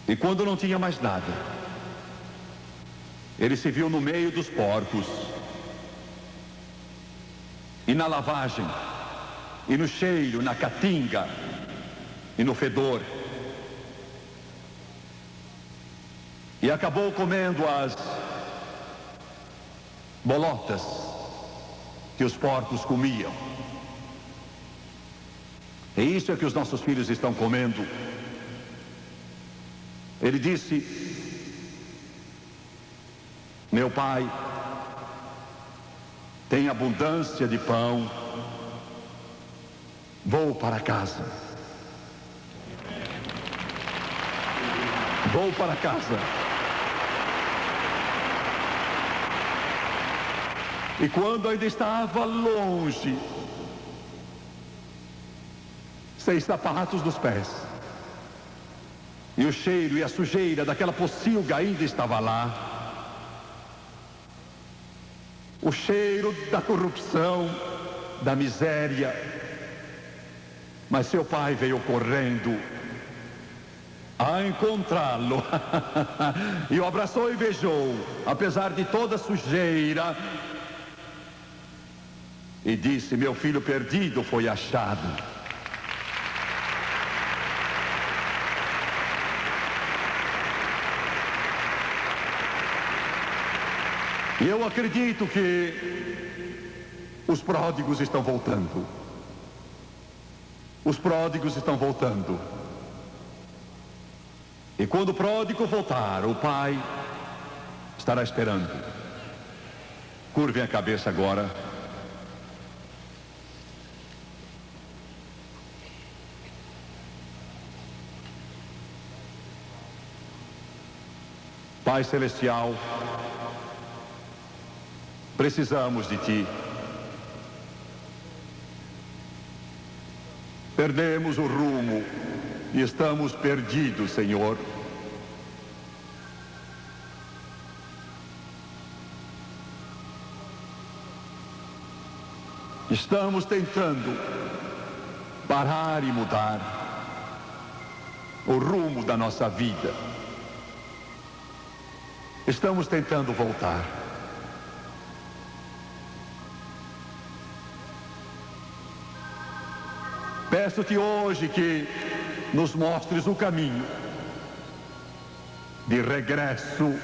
E quando não tinha mais nada, ele se viu no meio dos porcos, e na lavagem, e no cheiro, na catinga, e no fedor. E acabou comendo as bolotas que os porcos comiam. E isso é que os nossos filhos estão comendo. Ele disse: meu pai tem abundância de pão, vou para casa. Vou para casa. E quando ainda estava longe, sem sapatos nos pés, e o cheiro e a sujeira daquela pocilga ainda estava lá, o cheiro da corrupção, da miséria. Mas seu pai veio correndo a encontrá-lo e o abraçou e beijou, apesar de toda a sujeira, e disse: meu filho perdido foi achado. E eu acredito que os pródigos estão voltando. Os pródigos estão voltando. E quando o pródigo voltar, o pai estará esperando. Curvem a cabeça agora. Pai Celestial, precisamos de Ti. Perdemos o rumo e estamos perdidos, Senhor. Estamos tentando parar e mudar o rumo da nossa vida. Estamos tentando voltar. Peço-te hoje que nos mostres o caminho de regresso.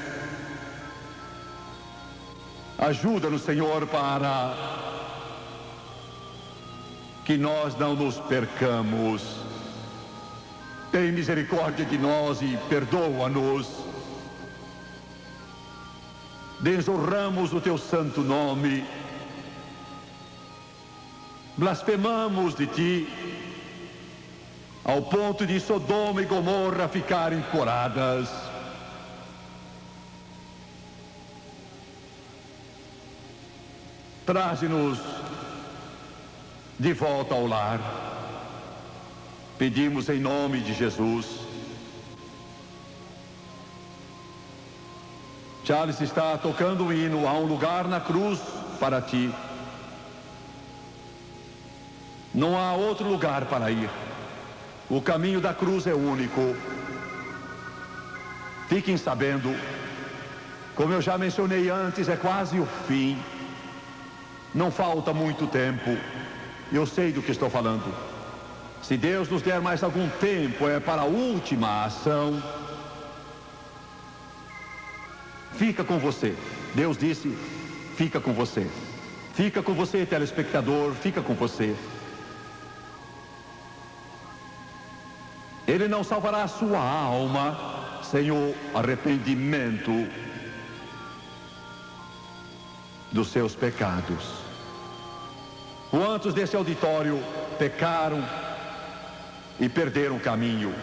Ajuda-nos, Senhor, para que nós não nos percamos. Tem misericórdia de nós e perdoa-nos. Desonramos o teu santo nome. Blasfemamos de ti, ao ponto de Sodoma e Gomorra ficarem coradas. Traze-nos de volta ao lar. Pedimos em nome de Jesus. Charles está tocando o hino "Há um lugar na cruz para ti". Não há outro lugar para ir. O caminho da cruz é único. Fiquem sabendo, como eu já mencionei antes, é quase o fim. Não falta muito tempo. Eu sei do que estou falando. Se Deus nos der mais algum tempo, é para a última ação. Fica com você. Deus disse: fica com você. Fica com você, telespectador, fica com você. Ele não salvará a sua alma sem o arrependimento dos seus pecados. Quantos desse auditório pecaram e perderam o caminho?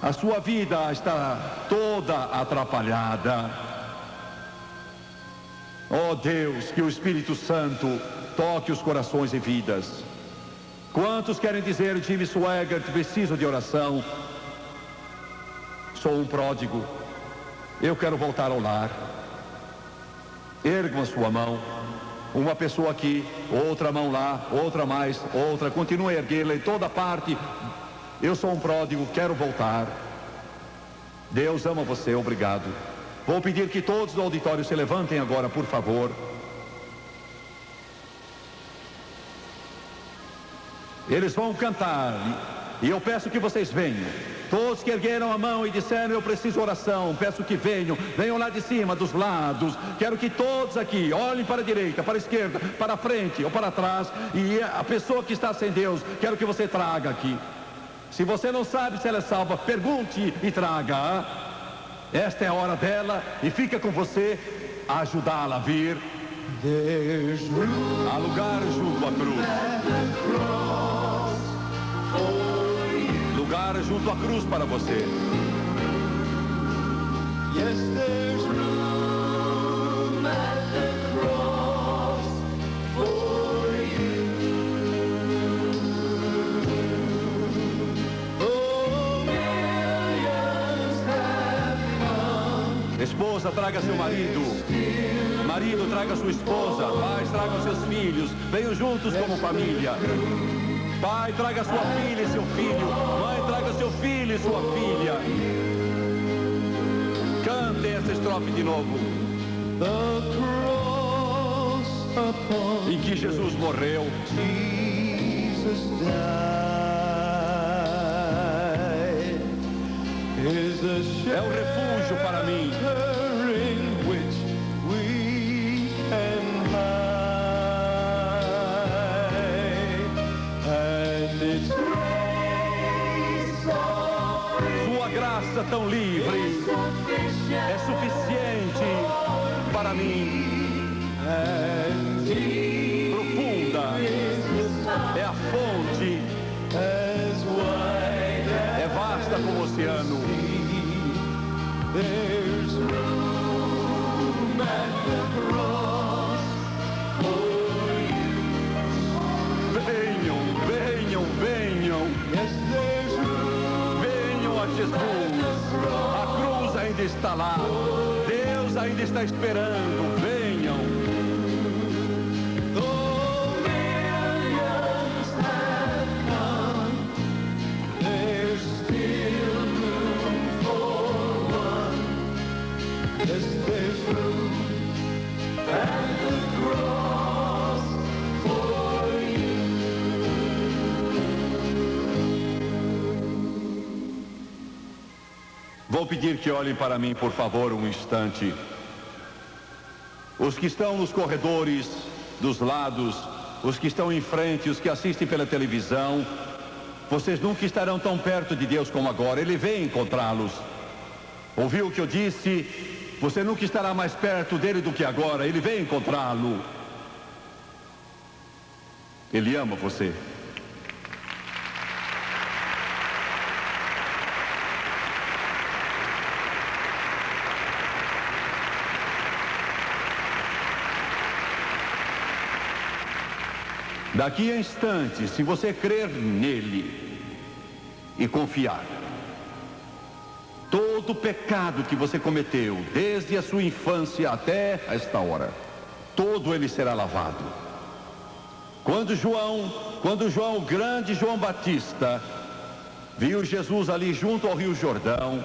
A sua vida está toda atrapalhada. Oh Deus, que o Espírito Santo toque os corações e vidas. Quantos querem dizer: Jimmy Swaggart, preciso de oração? Sou um pródigo. Eu quero voltar ao lar. Ergam a sua mão. Uma pessoa aqui, outra mão lá, outra mais, outra. Continue a erguê-la em toda parte. Eu sou um pródigo, quero voltar. Deus ama você, obrigado. Vou pedir que todos do auditório se levantem agora, por favor. Eles vão cantar e eu peço que vocês venham. Todos que ergueram a mão e disseram: eu preciso oração, peço que venham. Venham lá de cima, dos lados. Quero que todos aqui olhem para a direita, para a esquerda, para a frente ou para trás. E a pessoa que está sem Deus, quero que você traga aqui. Se você não sabe se ela é salva, pergunte e traga. Esta é a hora dela e fica com você a ajudá-la a vir. Há lugar junto à cruz. Lugar lugar junto à cruz para você. Yes, there's room at the cross for you. Oh, millions have come. Esposa, traga seu marido. Marido, traga sua esposa. Pais, tragam seus filhos. Venham juntos como família. Pai, traga sua filha e seu filho. Mãe, traga seu filho e sua filha. Cantem essa estrofe de novo. The cross upon Em que Jesus morreu. Jesus died is a É um refúgio para mim. shelter in which we can hide, and it's Sua graça tão livre é suficiente para mim. and Profunda é a fonte, as wide as é vasta como o oceano. there's room at the cross for you. Venham, venham, venham. Yes, there's room Venham a Jesus. A cruz ainda está lá. Deus ainda está esperando. Venham. though millions have come, there's still room for one. Yes, there's room at the cross for you. Vou pedir que olhem para mim, por favor, um instante. Os que estão nos corredores, dos lados, os que estão em frente, os que assistem pela televisão, vocês nunca estarão tão perto de Deus como agora. Ele vem encontrá-los. Ouviu o que eu disse? Você nunca estará mais perto dele do que agora. Ele vem encontrá-lo. Ele ama você. Daqui a instantes, se você crer nele e confiar, todo pecado que você cometeu, desde a sua infância até esta hora, todo ele será lavado. Quando João, o grande João Batista, viu Jesus ali junto ao Rio Jordão,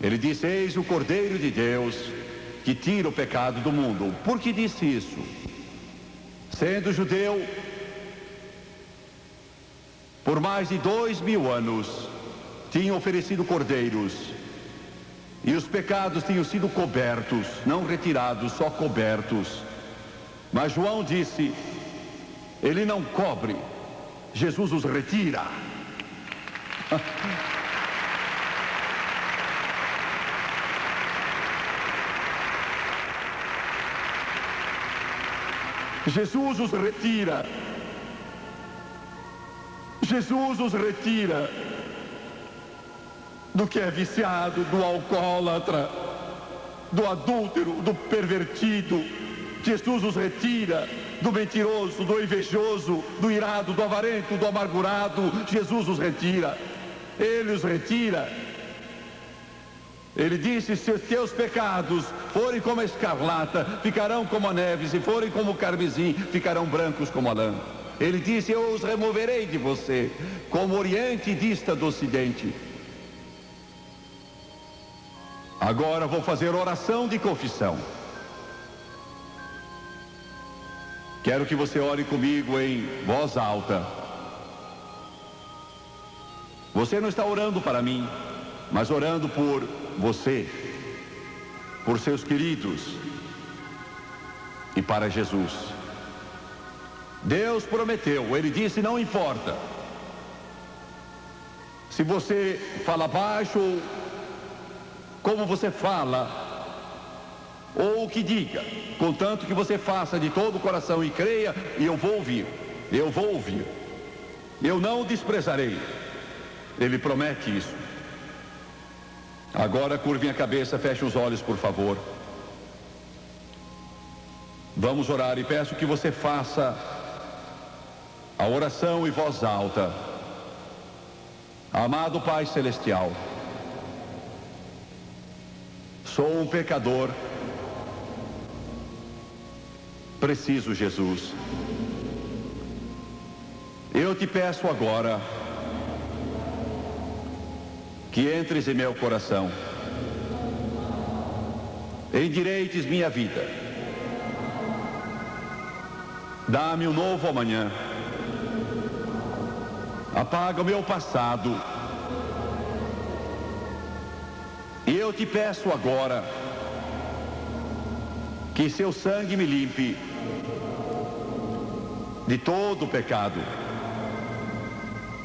ele disse: eis o Cordeiro de Deus que tira o pecado do mundo. Por que disse isso? Sendo judeu, por mais de 2000 anos, tinham oferecido cordeiros, e os pecados tinham sido cobertos, não retirados, só cobertos. Mas João disse: ele não cobre, Jesus os retira. Jesus os retira. Jesus os retira do que é viciado, do alcoólatra, do adúltero, do pervertido. Jesus os retira do mentiroso, do invejoso, do irado, do avarento, do amargurado. Jesus os retira. Ele os retira. Ele disse: se os teus pecados forem como a escarlata, ficarão como a neve; se forem como o carmesim, ficarão brancos como a lã. Ele disse: eu os removerei de você, como o Oriente dista do Ocidente. Agora vou fazer oração de confissão. Quero que você ore comigo em voz alta. Você não está orando para mim, mas orando por você, por seus queridos e para Jesus. Deus prometeu, Ele disse: não importa se você fala baixo, ou como você fala, ou o que diga, contanto que você faça de todo o coração e creia, e eu vou ouvir, eu vou ouvir, eu não o desprezarei. Ele promete isso. Agora curvem a cabeça, feche os olhos, por favor. Vamos orar e peço que você faça a oração em voz alta. Amado Pai Celestial, sou um pecador, preciso, Jesus. Eu te peço agora que entres em meu coração, endireites minha vida, dá-me um novo amanhã, apaga o meu passado, e eu te peço agora que seu sangue me limpe de todo o pecado,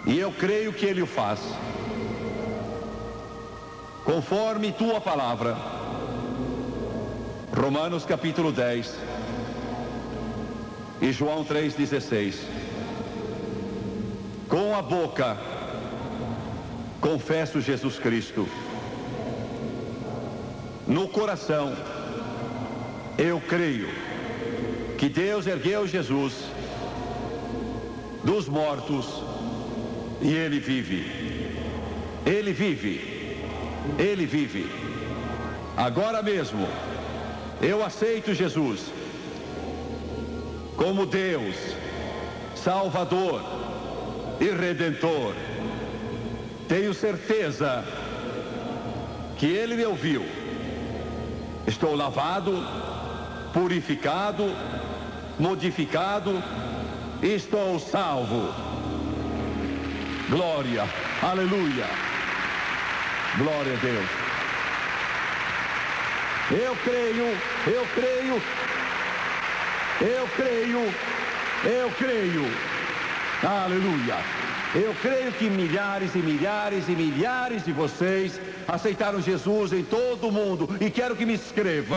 e eu creio que Ele o faz, conforme tua palavra. Romanos capítulo 10 e João 3,16. Com a boca confesso Jesus Cristo, no coração eu creio que Deus ergueu Jesus dos mortos e Ele vive. Ele vive. Ele vive. Agora mesmo eu aceito Jesus como Deus, Salvador e Redentor. Tenho certeza que Ele me ouviu. Estou lavado, purificado, modificado, estou salvo. Glória, aleluia. Glória a Deus. Eu creio, eu creio, eu creio, eu creio. Aleluia. Eu creio que milhares e milhares e milhares de vocês aceitaram Jesus em todo o mundo, e quero que me escrevam.